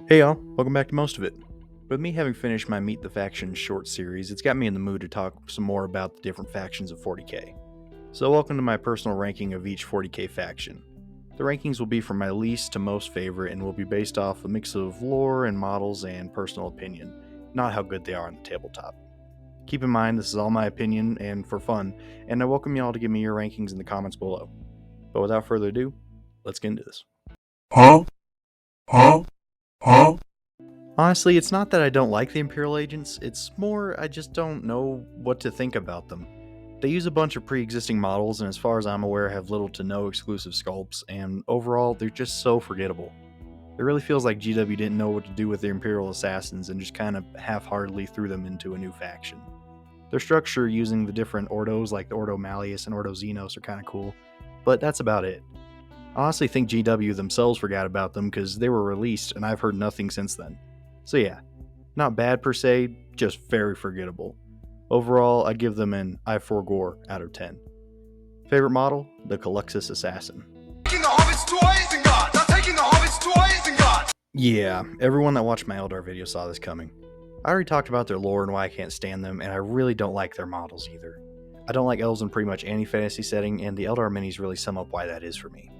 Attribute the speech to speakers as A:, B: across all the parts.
A: Hey y'all, welcome back to Most of It. With me having finished my Meet the Factions short series, it's got me in the mood to talk some more about the different factions of 40k. So welcome to my personal ranking of each 40k faction. The rankings will be from my least to most favorite and will be based off a mix of lore and models and personal opinion, not how good they are on the tabletop. Keep in mind this is all my opinion and for fun, and I welcome y'all to give me your rankings in the comments below. But without further ado, let's get into this.
B: Huh? Huh? Huh?
A: Honestly, it's not that I don't like the Imperial Agents, it's more I just don't know what to think about them. They use a bunch of pre-existing models and as far as I'm aware have little to no exclusive sculpts, and overall they're just so forgettable. It really feels like GW didn't know what to do with their Imperial Assassins and just kind of half-heartedly threw them into a new faction. Their structure using the different Ordos like the Ordo Malleus and Ordo Xenos are kind of cool, but that's about it. I honestly think GW themselves forgot about them because they were released and I've heard nothing since then. So yeah, not bad per se, just very forgettable. Overall, I'd give them an I forgore out of 10. Favorite model? The Caluxus Assassin.
C: Taking the Hobbits to Isengard! Not taking the Hobbits to Isengard!
A: Yeah, everyone that watched my Eldar video saw this coming. I already talked about their lore and why I can't stand them, and I really don't like their models either. I don't like elves in pretty much any fantasy setting, and the Eldar minis really sum up why that is for me.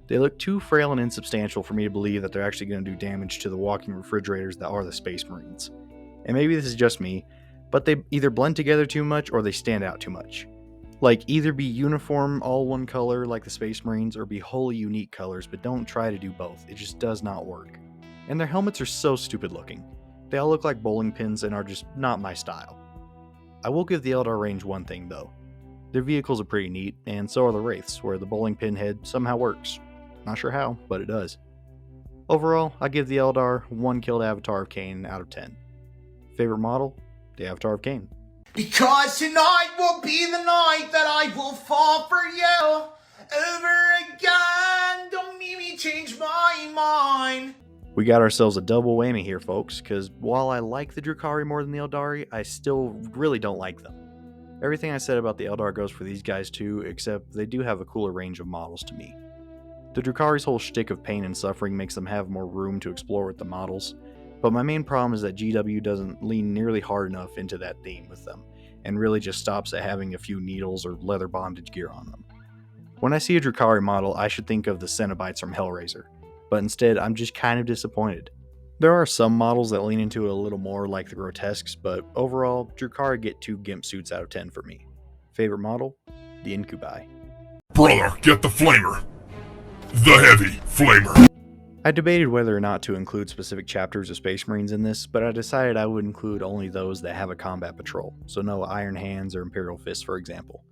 A: They look too frail and insubstantial for me to believe that they're actually going to do damage to the walking refrigerators that are the Space Marines. And maybe this is just me, but they either blend together too much or they stand out too much. Like, either be uniform, all one color like the Space Marines, or be wholly unique colors, but don't try to do both. It just does not work. And their helmets are so stupid looking. They all look like bowling pins and are just not my style. I will give the Eldar range one thing though. Their vehicles are pretty neat, and so are the Wraiths, where the bowling pin head somehow works. Not sure how, but it does. Overall, I give the Eldar 1 killed Avatar of Cain out of 10. Favorite model? The Avatar of Cain.
C: Because tonight will be the night that I will fall for you over again. Don't make me change my mind.
A: We got ourselves a double whammy here, folks, because while I like the Jakari more than the Eldari, I still really don't like them. Everything I said about the Eldar goes for these guys too, except they do have a cooler range of models to me. The Drakari's whole shtick of pain and suffering makes them have more room to explore with the models, but my main problem is that GW doesn't lean nearly hard enough into that theme with them, and really just stops at having a few needles or leather bondage gear on them. When I see a Drakari model, I should think of the Cenobites from Hellraiser, but instead I'm just kind of disappointed. There are some models that lean into it a little more like the Grotesques, but overall, Drakari get 2 Gimp suits out of 10 for me. Favorite model? The Incubi.
B: Brother, get the flamer. The heavy flamer.
A: I debated whether or not to include specific chapters of Space Marines in this, but I decided I would include only those that have a combat patrol, so no Iron Hands or Imperial Fists for example.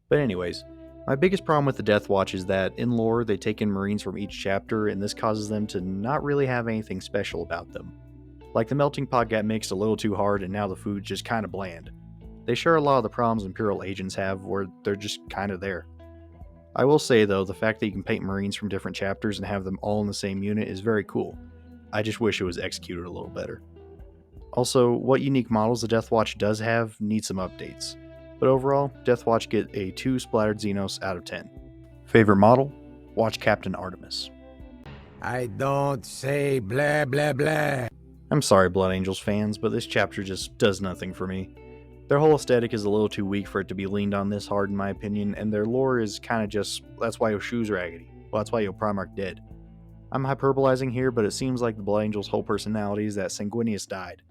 A: But anyways, my biggest problem with the Deathwatch is that in lore they take in Marines from each chapter and this causes them to not really have anything special about them. Like the melting pot got mixed a little too hard and now the food's just kinda bland. They share a lot of the problems Imperial Agents have where they're just kinda there. I will say though, the fact that you can paint Marines from different chapters and have them all in the same unit is very cool. I just wish it was executed a little better. Also, what unique models the Deathwatch does have need some updates. But overall, Deathwatch get a 2 splattered Xenos out of 10. Favorite model? Watch Captain Artemis.
D: I don't say blah blah blah.
A: I'm sorry Blood Angels fans, but this chapter just does nothing for me. Their whole aesthetic is a little too weak for it to be leaned on this hard in my opinion, and their lore is kinda just, that's why your shoes raggedy. Well, that's why your Primarch dead. I'm hyperbolizing here, but it seems like the Blood Angels' whole personality is that Sanguinius died.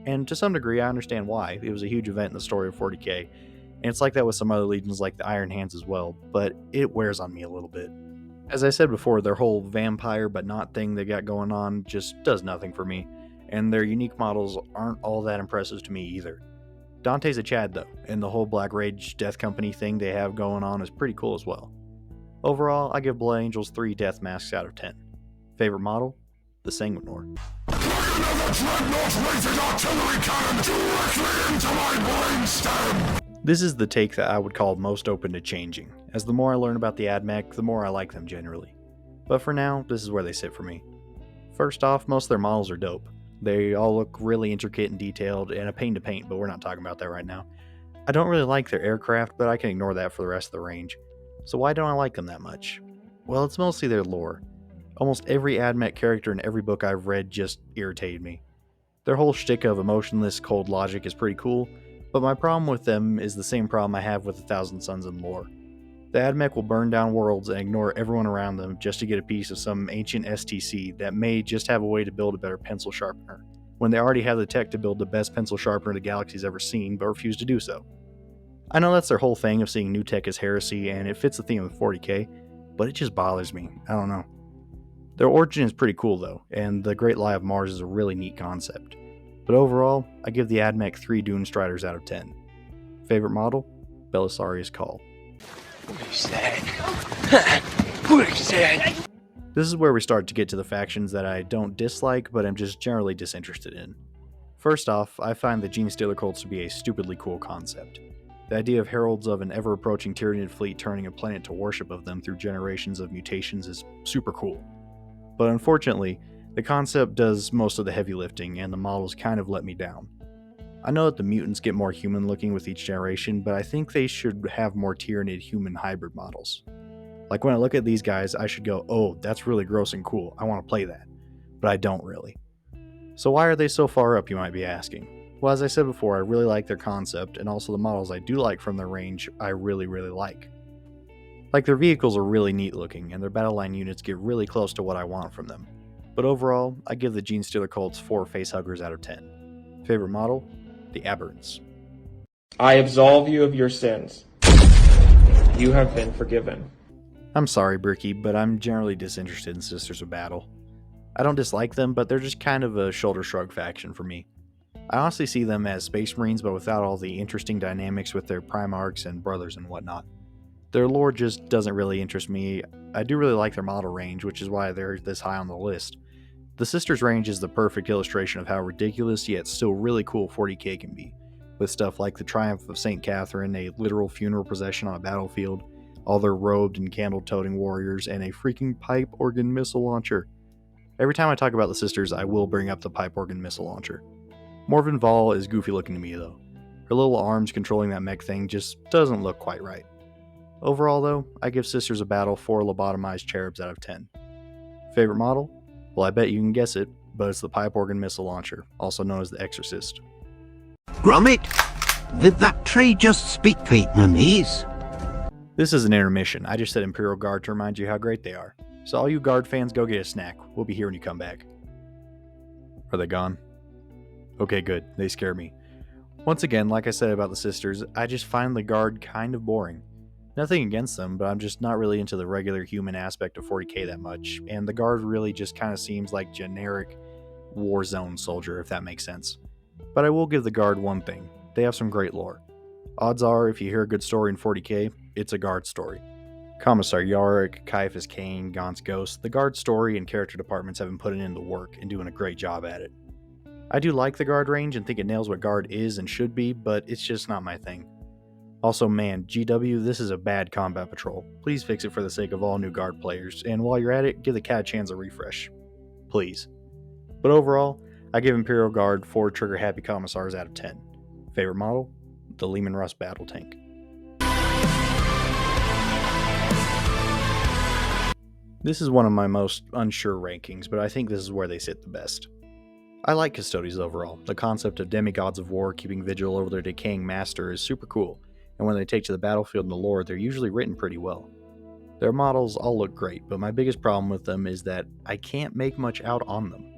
A: And to some degree, I understand why. It was a huge event in the story of 40k, and it's like that with some other legions like the Iron Hands as well, but it wears on me a little bit. As I said before, their whole vampire but not thing they got going on just does nothing for me, and their unique models aren't all that impressive to me either. Dante's a Chad though, and the whole Black Rage Death Company thing they have going on is pretty cool as well. Overall, I give Blood Angels 3 Death Masks out of 10. Favorite model? The Sanguinor. This is the take that I would call most open to changing, as the more I learn about the AdMech, the more I like them generally. But for now, this is where they sit for me. First off, most of their models are dope. They all look really intricate and detailed, and a pain to paint, but we're not talking about that right now. I don't really like their aircraft, but I can ignore that for the rest of the range. So why don't I like them that much? Well, it's mostly their lore. Almost every AdMech character in every book I've read just irritated me. Their whole shtick of emotionless, cold logic is pretty cool, but my problem with them is the same problem I have with A Thousand Suns and lore. The AdMech will burn down worlds and ignore everyone around them just to get a piece of some ancient STC that may just have a way to build a better pencil sharpener, when they already have the tech to build the best pencil sharpener the galaxy's ever seen, but refuse to do so. I know that's their whole thing of seeing new tech as heresy, and it fits the theme of 40k, but it just bothers me. I don't know. Their origin is pretty cool though, and the Great Lie of Mars is a really neat concept. But overall, I give the AdMech 3 Dune Striders out of 10. Favorite model? Belisarius Call. This is where we start to get to the factions that I don't dislike, but am just generally disinterested in. First off, I find the Genestealer cults to be a stupidly cool concept. The idea of heralds of an ever-approaching Tyrannid fleet turning a planet to worship of them through generations of mutations is super cool. But unfortunately, the concept does most of the heavy lifting, and the models kind of let me down. I know that the mutants get more human looking with each generation, but I think they should have more Tyrannid human hybrid models. Like when I look at these guys, I should go, oh, that's really gross and cool, I want to play that. But I don't really. So why are they so far up, you might be asking? Well, as I said before, I really like their concept, and also the models I do like from their range, I really like. Like their vehicles are really neat looking, and their battle line units get really close to what I want from them. But overall, I give the Genestealer cults 4 facehuggers out of 10. Favorite model? The Aberrants.
E: I absolve you of your sins. You have been forgiven.
A: I'm sorry, Bricky, but I'm generally disinterested in Sisters of Battle. I don't dislike them, but they're just kind of a shoulder shrug faction for me. I honestly see them as Space Marines, but without all the interesting dynamics with their Primarchs and brothers and whatnot. Their lore just doesn't really interest me. I do really like their model range, which is why they're this high on the list. The Sisters range is the perfect illustration of how ridiculous yet still really cool 40k can be, with stuff like the Triumph of St. Catherine, a literal funeral procession on a battlefield, all their robed and candle-toting warriors, and a freaking pipe organ missile launcher. Every time I talk about the Sisters, I will bring up the pipe organ missile launcher. Morven Vahl is goofy looking to me though. Her little arms controlling that mech thing just doesn't look quite right. Overall though, I give Sisters of Battle 4 lobotomized cherubs out of 10. Favorite model? Well, I bet you can guess it, but it's the pipe organ missile launcher, also known as the Exorcist.
F: Gromit, did that tree just speak Vietnamese?
A: This is an intermission. I just said Imperial Guard to remind you how great they are. So all you Guard fans, go get a snack. We'll be here when you come back. Are they gone? Okay, good. They scare me. Once again, like I said about the Sisters, I just find the Guard kind of boring. Nothing against them, but I'm just not really into the regular human aspect of 40k that much, and the Guard really just kind of seems like generic Warzone soldier, if that makes sense. But I will give the Guard one thing. They have some great lore. Odds are, if you hear a good story in 40k, it's a Guard story. Commissar Yarrick, Caiaphas Cain, Gaunt's Ghost, the Guard story and character departments have been putting in the work and doing a great job at it. I do like the Guard range and think it nails what Guard is and should be, but it's just not my thing. Also, man, GW, this is a bad combat patrol. Please fix it for the sake of all new Guard players, and while you're at it, give the Cat Chans a refresh. Please. But overall, I give Imperial Guard 4 trigger-happy Commissars out of 10. Favorite model? The Leman Russ Battle Tank. This is one of my most unsure rankings, but I think this is where they sit the best. I like Custos overall. The concept of demigods of war keeping vigil over their decaying master is super cool, and when they take to the battlefield in the lore, they're usually written pretty well. Their models all look great, but my biggest problem with them is that I can't make much out on them.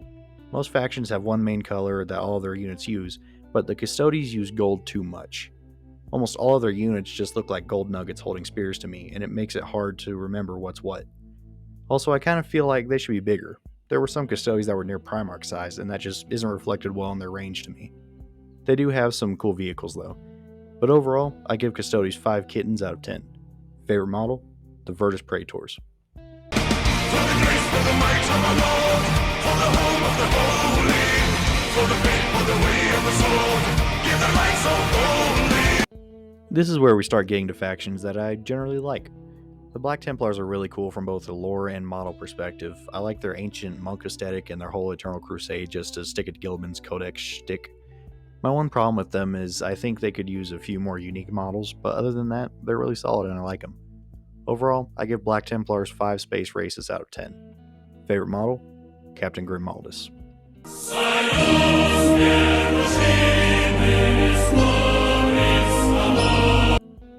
A: Most factions have one main color that all of their units use, but the Custodies use gold too much. Almost all of their units just look like gold nuggets holding spears to me, and it makes it hard to remember what's what. Also, I kind of feel like they should be bigger. There were some Custodies that were near Primarch size, and that just isn't reflected well in their range to me. They do have some cool vehicles though. But overall, I give Custodies 5 kittens out of 10. Favorite model? The Virtus Praetors. This is where we start getting to factions that I generally like. The Black Templars are really cool from both the lore and model perspective. I like their ancient monk aesthetic and their whole Eternal Crusade just to stick it to Gilliman's Codex shtick. My one problem with them is I think they could use a few more unique models, but other than that, they're really solid and I like them. Overall, I give Black Templars 5 space races out of 10. Favorite model? Captain Grimaldus.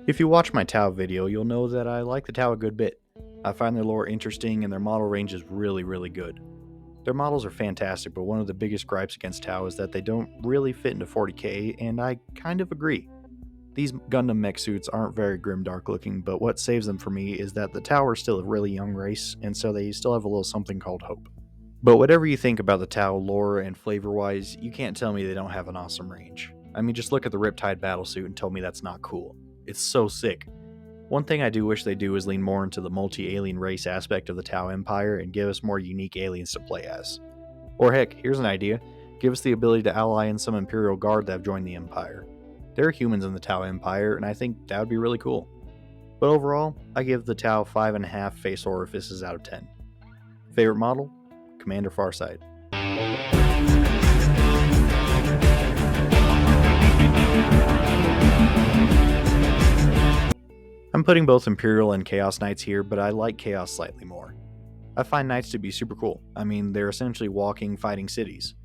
A: If you watch my Tau video, you'll know that I like the Tau a good bit. I find their lore interesting and their model range is really good. Their models are fantastic, but one of the biggest gripes against Tau is that they don't really fit into 40k, and I kind of agree. These Gundam mech suits aren't very grimdark looking, but what saves them for me is that the Tau are still a really young race, and so they still have a little something called hope. But whatever you think about the Tau lore and flavor-wise, you can't tell me they don't have an awesome range. I mean, just look at the Riptide battlesuit and tell me that's not cool. It's so sick. One thing I do wish they do is lean more into the multi-alien race aspect of the Tau Empire and give us more unique aliens to play as. Or heck, here's an idea. Give us the ability to ally in some Imperial Guard that have joined the Empire. There are humans in the Tau Empire, and I think that would be really cool. But overall, I give the Tau 5.5 face orifices out of 10. Favorite model? Commander Farsight. I'm putting both Imperial and Chaos Knights here, but I like Chaos slightly more. I find Knights to be super cool. I mean, they're essentially walking, fighting cities.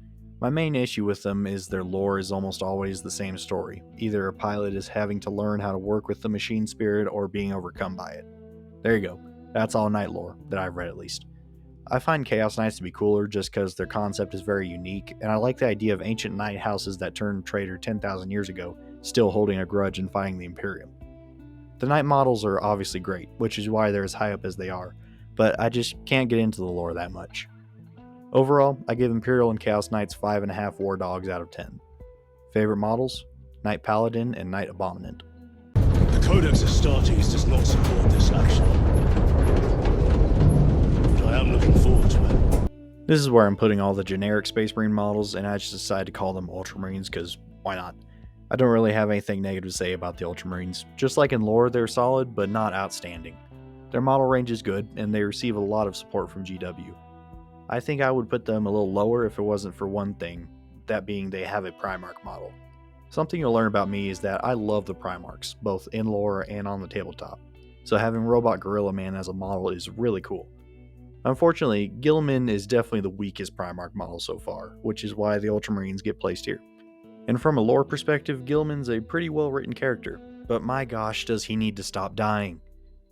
A: My main issue with them is their lore is almost always the same story. Either a pilot is having to learn how to work with the machine spirit or being overcome by it. There you go. That's all Knight lore, that I've read at least. I find Chaos Knights to be cooler just because their concept is very unique, and I like the idea of ancient knight houses that turned traitor 10,000 years ago still holding a grudge and fighting the Imperium. The Knight models are obviously great, which is why they're as high up as they are, but I just can't get into the lore that much. Overall, I give Imperial and Chaos Knights 5.5 War Dogs out of 10. Favorite models? Knight Paladin and Knight Abominant.
G: The Codex Astartes does not support this action, but I am looking forward to it.
A: This is where I'm putting all the generic Space Marine models, and I just decided to call them Ultramarines because why not? I don't really have anything negative to say about the Ultramarines. Just like in lore, they're solid, but not outstanding. Their model range is good, and they receive a lot of support from GW. I think I would put them a little lower if it wasn't for one thing, that being they have a Primarch model. Something you'll learn about me is that I love the Primarchs, both in lore and on the tabletop, so having Robot Gorilla Man as a model is really cool. Unfortunately, Gilliman is definitely the weakest Primarch model so far, which is why the Ultramarines get placed here. And from a lore perspective, Gilliman's a pretty well written character, but my gosh does he need to stop dying.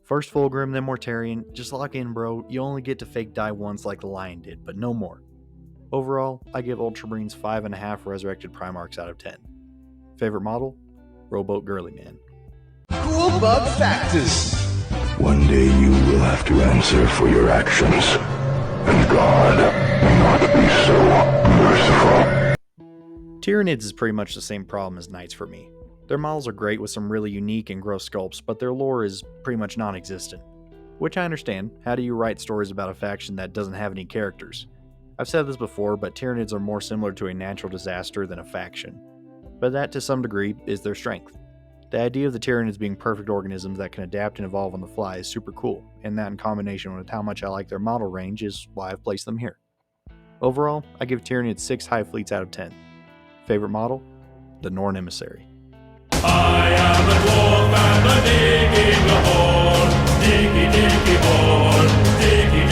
A: First Fulgrim, then Mortarion, just lock in bro, you only get to fake die once like the Lion did, but no more. Overall, I give Ultramarines 5.5 Resurrected Primarchs out of 10. Favorite model? Rowboat Girly Man.
C: Cool bug factors.
B: One day you will have to answer for your actions, and God may not be so merciful.
A: Tyrannids is pretty much the same problem as Knights for me. Their models are great with some really unique and gross sculpts, but their lore is pretty much non-existent. Which I understand. How do you write stories about a faction that doesn't have any characters? I've said this before, but Tyrannids are more similar to a natural disaster than a faction. But that, to some degree, is their strength. The idea of the Tyrannids being perfect organisms that can adapt and evolve on the fly is super cool, and that in combination with how much I like their model range is why I've placed them here. Overall, I give Tyrannids 6 Hive Fleets out of 10. Favorite model? The Norn Emissary.
H: I am a dwarf and a digging the hole, diggy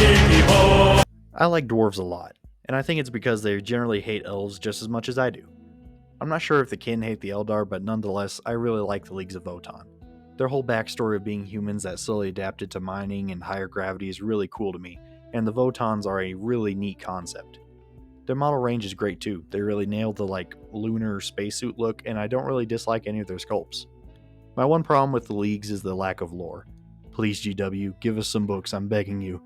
H: diggy hole.
A: I like dwarves a lot, and I think it's because they generally hate elves just as much as I do. I'm not sure if the kin hate the Eldar, but nonetheless, I really like the Leagues of Votann. Their whole backstory of being humans that slowly adapted to mining and higher gravity is really cool to me, and the Votans are a really neat concept. Their model range is great too. They really nailed the lunar spacesuit look, and I don't really dislike any of their sculpts. My one problem with the Leagues is the lack of lore. Please GW, give us some books, I'm begging you.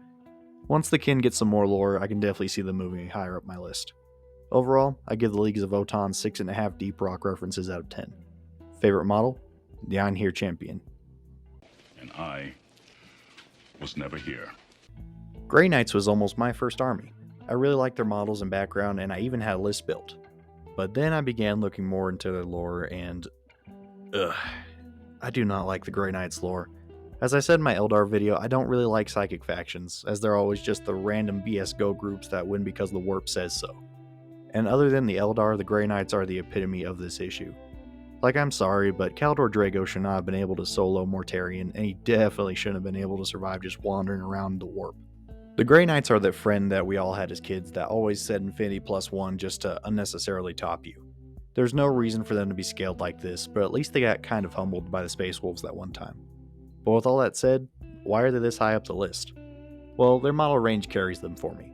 A: Once the kin gets some more lore, I can definitely see them moving higher up my list. Overall, I give the Leagues of Votann 6.5 deep rock references out of 10. Favorite model? The Einherjar Champion.
B: And I was never here.
A: Grey Knights was almost my first army. I really liked their models and background, and I even had a list built. But then I began looking more into their lore, and I do not like the Grey Knights lore. As I said in my Eldar video, I don't really like psychic factions, as they're always just the random BS Go groups that win because the warp says so. And other than the Eldar, the Grey Knights are the epitome of this issue. I'm sorry, but Kaldor Drago should not have been able to solo Mortarion, and he definitely shouldn't have been able to survive just wandering around the warp. The Grey Knights are that friend that we all had as kids that always said Infinity +1 just to unnecessarily top you. There's no reason for them to be scaled like this, but at least they got kind of humbled by the Space Wolves that one time. But with all that said, why are they this high up the list? Well, their model range carries them for me.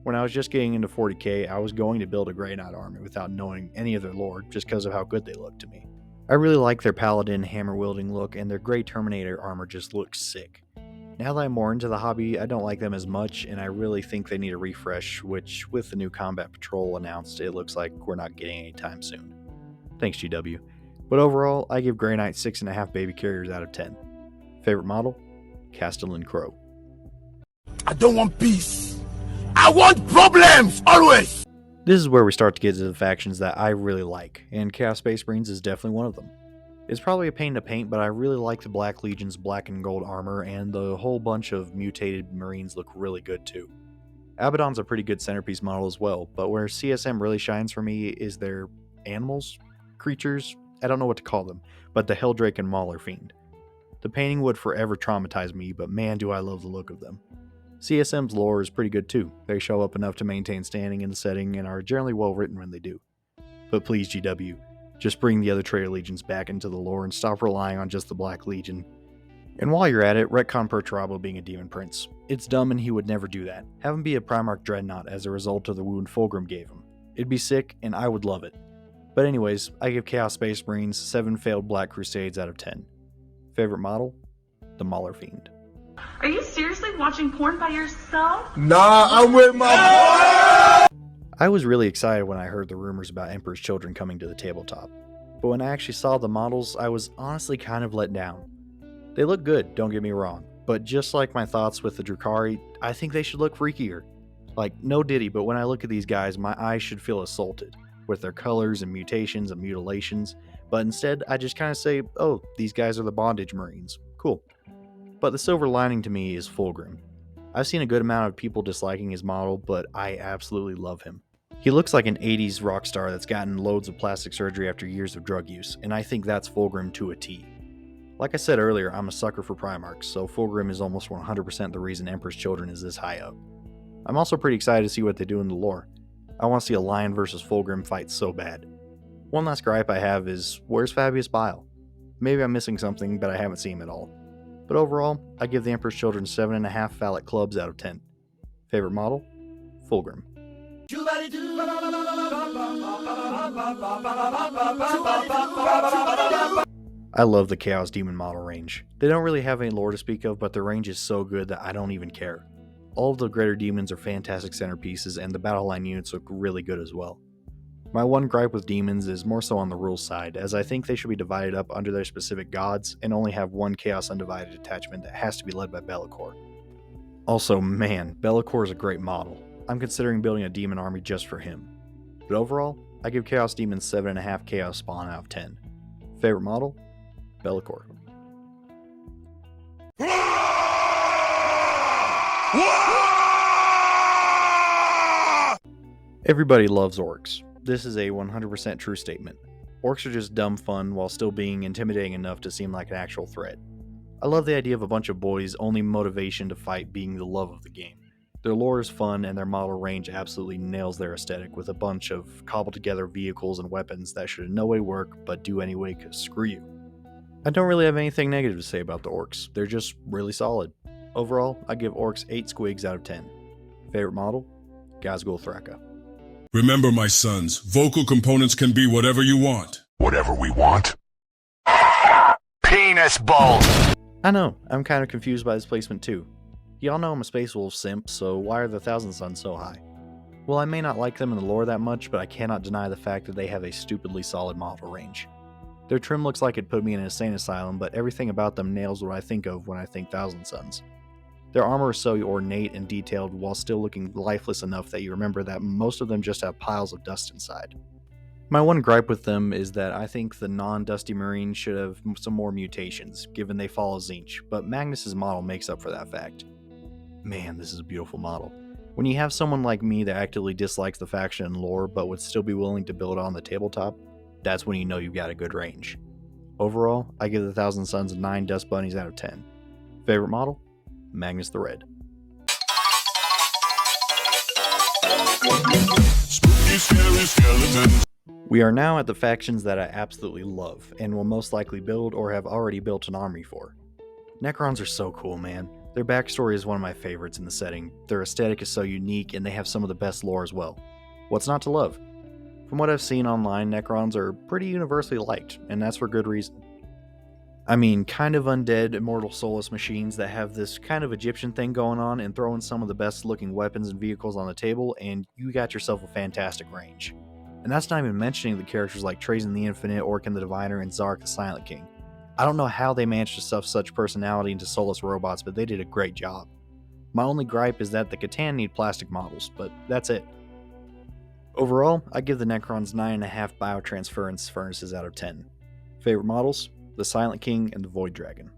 A: When I was just getting into 40k, I was going to build a Grey Knight army without knowing any of their lore just because of how good they looked to me. I really like their paladin hammer-wielding look, and their Grey Terminator armor just looks sick. Now that I'm more into the hobby, I don't like them as much, and I really think they need a refresh, which with the new Combat Patrol announced, it looks like we're not getting anytime soon. Thanks GW. But overall, I give Grey Knight 6.5 baby carriers out of 10. Favorite model? Castellan Crow.
D: I don't want peace. I want problems, always!
A: This is where we start to get to the factions that I really like, and Chaos Space Marines is definitely one of them. It's probably a pain to paint, but I really like the Black Legion's black and gold armor, and the whole bunch of mutated Marines look really good too. Abaddon's a pretty good centerpiece model as well, but where CSM really shines for me is their animals? Creatures? I don't know what to call them, but the Helldrake and Mauler Fiend. The painting would forever traumatize me, but man do I love the look of them. CSM's lore is pretty good too. They show up enough to maintain standing in the setting and are generally well written when they do. But please GW, just bring the other Traitor Legions back into the lore and stop relying on just the Black Legion. And while you're at it, retcon Perturabo being a Demon Prince. It's dumb and he would never do that. Have him be a Primarch Dreadnought as a result of the wound Fulgrim gave him. It'd be sick and I would love it. But anyways, I give Chaos Space Marines 7 failed Black Crusades out of 10. Favorite model? The Mauler Fiend.
I: Are you seriously watching porn by yourself?
D: Nah, I'm with my
A: I was really excited when I heard the rumors about Emperor's Children coming to the tabletop. But when I actually saw the models, I was honestly kind of let down. They look good, don't get me wrong, but just like my thoughts with the Jakari, I think they should look freakier. Like, no diddy, but when I look at these guys, my eyes should feel assaulted, with their colors and mutations and mutilations, but instead I just kind of say, oh, these guys are the Bondage Marines. Cool. But the silver lining to me is Fulgrim. I've seen a good amount of people disliking his model, but I absolutely love him. He looks like an 80s rock star that's gotten loads of plastic surgery after years of drug use, and I think that's Fulgrim to a T. Like I said earlier, I'm a sucker for Primarchs, so Fulgrim is almost 100% the reason Emperor's Children is this high up. I'm also pretty excited to see what they do in the lore. I want to see a Lion versus Fulgrim fight so bad. One last gripe I have is, where's Fabius Bile? Maybe I'm missing something, but I haven't seen him at all. But overall, I give the Emperor's Children 7.5 phallic clubs out of 10. Favorite model? Fulgrim. I love the Chaos Demon model range. They don't really have any lore to speak of, but their range is so good that I don't even care. All of the greater demons are fantastic centerpieces, and the battle line units look really good as well. My one gripe with demons is more so on the rules side, as I think they should be divided up under their specific gods and only have one Chaos Undivided detachment that has to be led by Be'lakor. Also, man, Be'lakor is a great model. I'm considering building a demon army just for him. But overall, I give Chaos Demons 7.5 Chaos Spawn out of 10. Favorite model? Be'lakor. Everybody loves orcs. This is a 100% true statement. Orcs are just dumb fun while still being intimidating enough to seem like an actual threat. I love the idea of a bunch of boys' only motivation to fight being the love of the game. Their lore is fun and their model range absolutely nails their aesthetic with a bunch of cobbled together vehicles and weapons that should in no way work but do anyway cause screw you. I don't really have anything negative to say about the orcs, they're just really solid. Overall, I give orcs 8 squigs out of 10. Favorite model? Ghazghkull Thraka.
G: Remember, my sons, vocal components can be whatever you want.
B: Whatever we want. Penis balls!
A: I know, I'm kind of confused by this placement too. Y'all know I'm a Space Wolf simp, so why are the Thousand Sons so high? Well, I may not like them in the lore that much, but I cannot deny the fact that they have a stupidly solid model range. Their trim looks like it'd put me in an insane asylum, but everything about them nails what I think of when I think Thousand Sons. Their armor is so ornate and detailed while still looking lifeless enough that you remember that most of them just have piles of dust inside. My one gripe with them is that I think the non-Dusty Marine should have some more mutations, given they follow Tzeentch, but Magnus's model makes up for that fact. Man, this is a beautiful model. When you have someone like me that actively dislikes the faction and lore but would still be willing to build on the tabletop, that's when you know you've got a good range. Overall, I give the Thousand Sons 9 Dust Bunnies out of 10. Favorite model? Magnus the Red.
G: Spooky, scary skeletons.
A: We are now at the factions that I absolutely love, and will most likely build or have already built an army for. Necrons are so cool, man. Their backstory is one of my favorites in the setting, their aesthetic is so unique, and they have some of the best lore as well. What's not to love? From what I've seen online, Necrons are pretty universally liked, and that's for good reason. I mean, kind of undead, immortal soulless machines that have this kind of Egyptian thing going on, and throw in some of the best looking weapons and vehicles on the table, and you got yourself a fantastic range. And that's not even mentioning the characters like Trazen the Infinite, Orkin the Diviner, and Zark the Silent King. I don't know how they managed to stuff such personality into soulless robots, but they did a great job. My only gripe is that the Catan need plastic models, but that's it. Overall, I give the Necrons 9.5 biotransference furnaces out of 10. Favorite models? The Silent King and the Void Dragon.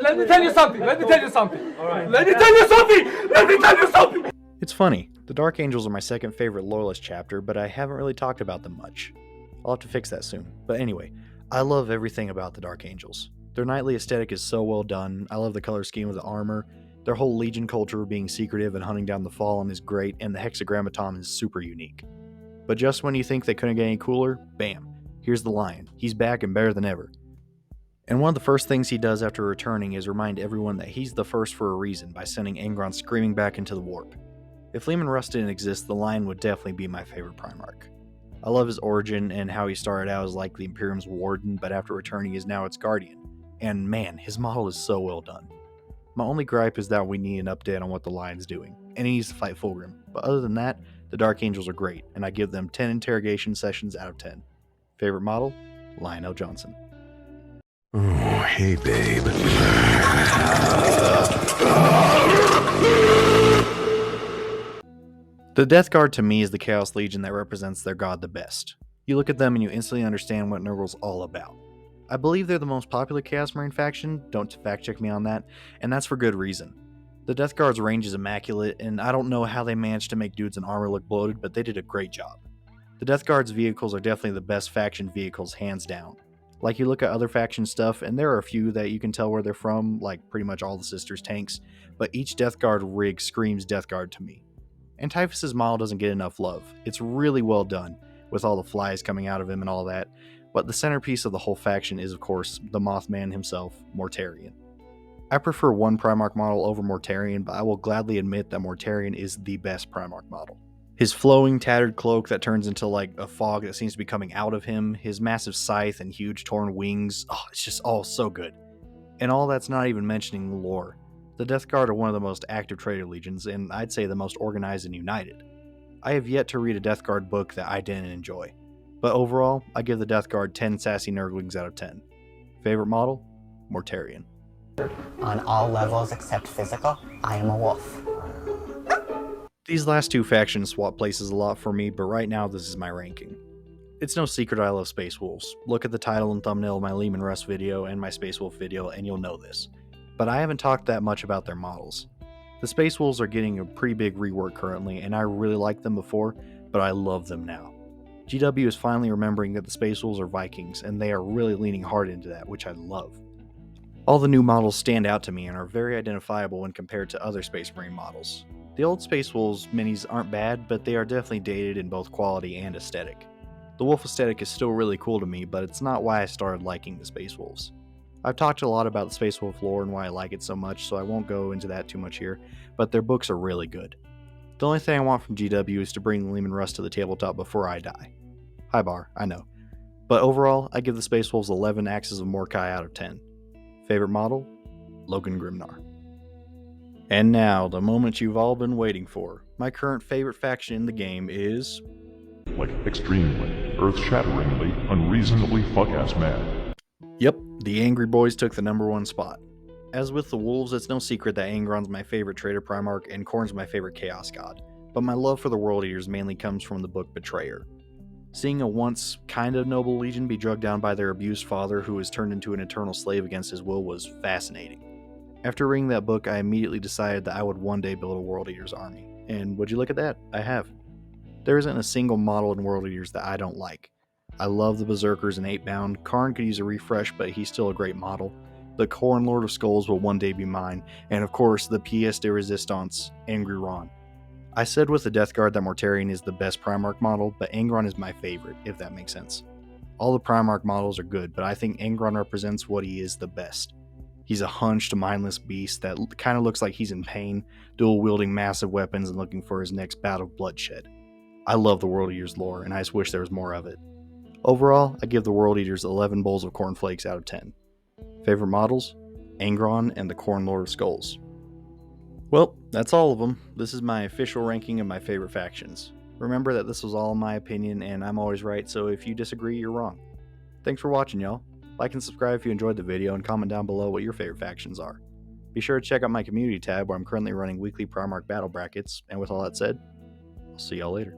D: Let me tell you something. Let me tell you something. Let me tell you something. Let me tell you something.
A: It's funny, the Dark Angels are my second favorite Loyalist chapter, but I haven't really talked about them much. I'll have to fix that soon. But anyway, I love everything about the Dark Angels. Their knightly aesthetic is so well done, I love the color scheme of the armor, their whole Legion culture being secretive and hunting down the Fallen is great, and the Hexagrammaton is super unique. But just when you think they couldn't get any cooler, bam, here's the Lion. He's back and better than ever. And one of the first things he does after returning is remind everyone that he's the first for a reason by sending Angron screaming back into the warp. If Leman Russ didn't exist, the Lion would definitely be my favorite Primarch. I love his origin and how he started out as like the Imperium's warden, but after returning is now its guardian. And man, his model is so well done. My only gripe is that we need an update on what the Lion's doing, and he needs to fight Fulgrim. But other than that, the Dark Angels are great, and I give them 10 interrogation sessions out of 10. Favorite model? Lionel Johnson.
B: Oh, hey, babe.
A: The Death Guard to me is the Chaos Legion that represents their god the best. You look at them and you instantly understand what Nurgle's all about. I believe they're the most popular Chaos Marine faction, don't fact check me on that, and that's for good reason. The Death Guard's range is immaculate, and I don't know how they managed to make dudes in armor look bloated, but they did a great job. The Death Guard's vehicles are definitely the best faction vehicles, hands down. Like, you look at other faction stuff, and there are a few that you can tell where they're from, like pretty much all the Sisters tanks, but each Death Guard rig screams Death Guard to me. And Typhus's model doesn't get enough love. It's really well done, with all the flies coming out of him and all that, but the centerpiece of the whole faction is, of course, the Mothman himself, Mortarion. I prefer one Primarch model over Mortarion, but I will gladly admit that Mortarion is the best Primarch model. His flowing, tattered cloak that turns into like a fog that seems to be coming out of him, his massive scythe and huge torn wings, it's just all so good. And all that's not even mentioning the lore. The Death Guard are one of the most active traitor legions, and I'd say the most organized and united. I have yet to read a Death Guard book that I didn't enjoy. But overall, I give the Death Guard 10 sassy Nurglings out of 10. Favorite model? Mortarion.
J: On all levels except physical, I am a wolf.
A: These last two factions swap places a lot for me, but right now this is my ranking. It's no secret I love Space Wolves. Look at the title and thumbnail of my Leman Russ video and my Space Wolf video and you'll know this. But I haven't talked that much about their models. The Space Wolves are getting a pretty big rework currently, and I really liked them before, but I love them now. GW is finally remembering that the Space Wolves are Vikings, and they are really leaning hard into that, which I love. All the new models stand out to me and are very identifiable when compared to other Space Marine models. The old Space Wolves minis aren't bad, but they are definitely dated in both quality and aesthetic. The Wolf aesthetic is still really cool to me, but it's not why I started liking the Space Wolves. I've talked a lot about the Space Wolf lore and why I like it so much, so I won't go into that too much here, but their books are really good. The only thing I want from GW is to bring Leman Russ to the tabletop before I die. High bar, I know. But overall, I give the Space Wolves 11 Axes of Mordecai out of 10. Favorite model? Logan Grimnar. And now, the moment you've all been waiting for. My current favorite faction in the game is...
K: like extremely, earth-shatteringly, unreasonably fuck-ass mad.
A: Yep, the Angry Boys took the #1 spot. As with the Wolves, it's no secret that Angron's my favorite Traitor Primarch and Khorne's my favorite Chaos God, but my love for the World Eaters mainly comes from the book Betrayer. Seeing a once kind of noble legion be drugged down by their abused father who was turned into an eternal slave against his will was fascinating. After reading that book, I immediately decided that I would one day build a World Eaters army, and would you look at that, I have. There isn't a single model in World Eaters that I don't like. I love the Berserkers in 8-bound, Karn could use a refresh but he's still a great model. The Khorne Lord of Skulls will one day be mine, and of course the pièce de résistance, Angry Ron. I said with the Death Guard that Mortarion is the best Primarch model, but Angron is my favorite, if that makes sense. All the Primarch models are good, but I think Angron represents what he is the best. He's a hunched, mindless beast that kind of looks like he's in pain, dual-wielding massive weapons and looking for his next bout of bloodshed. I love the World Eaters lore, and I just wish there was more of it. Overall, I give the World Eaters 11 bowls of cornflakes out of 10. Favorite models? Angron and the Khorne Lord of Skulls. Well, that's all of them. This is my official ranking of my favorite factions. Remember that this was all my opinion and I'm always right, so if you disagree, you're wrong. Thanks for watching, y'all. Like and subscribe if you enjoyed the video and comment down below what your favorite factions are. Be sure to check out my community tab where I'm currently running weekly Primarch battle brackets, and with all that said, I'll see y'all later.